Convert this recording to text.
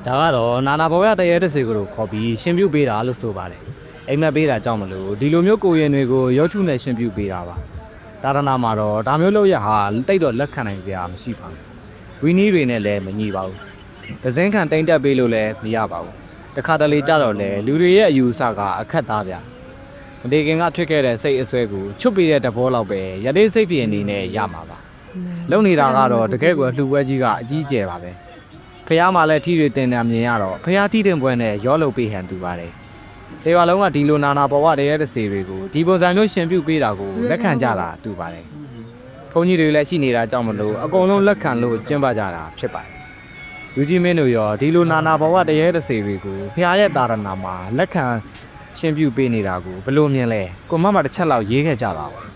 ဒါကတော့နာနာဘောရတရေတစ်စီကိုခေါ်ပြီးရှင်ပြုတ်ပေးတာလို့ဆိုပါတယ်အိမ်မက်ပေးတာကြောင့်မလို့ဒီလိုမျိုးကိုရင်တွေကိုရုပ်ထုနဲ့ရှင်ပြုတ်ပေးတာပါတာရနာမှာတော့ဒါမျိုးလို့ရဟာတိတ်တော့လက်ခံနိုင်စရာမရှိပါဘူးဝီနီးတွေနဲ့လည်းမညီပါဘူးဒဇင်းခံတိမ့်တက်ပေးလို့လည်းမရပါဘူးတခါတလေကြတော့လေလူတွေရဲ့အယူအဆကအခက်သားဗျာမတေခင်ကထွက်ခဲ့တဲ့စိတ်အဆွဲကိုချွတ်ပေးတဲ့တဘောလောက်ပဲရသေးစိတ်ပြင်းနေနဲ့ရမှာပါလုံနေတာကတော့တကယ်ကိုအလှပွဲကြီးကအကြီးကျယ်ပါပဲဖះမှာလည်းထီတွေတင်တယ်မြင်ရတော့ဖះထီတင်ပွဲနဲ့ရောလုပ်ပေးဟန်တူပါတယ်တေဝါလုံးကဒီလိုနာနာပေါ်ဝတရဲတစေတွေကိုဒီပုံစံမျိုးရှင်ပြုတ်ပေးတာကိုလက်ခံကြတာတူပါတယ်ဘုန်းကြီးတွေလည်းရှိနေတာကြောင့်မလို့အကုန်လုံးလက်ခံလို့ကျင့်ပကြတာဖြစ်ပါတယ်လူကြီးမင်းတို့ရောဒီလိုနာနာပေါ်ဝတရဲတစေတွေကိုဖះရဲ့တာရနာမှာလက်ခံရှင်ပြုတ်ပေးနေတာကိုဘယ်လိုမြင်လဲကိုမမတစ်ချက်လောက်ရေးခဲ့ကြပါဦး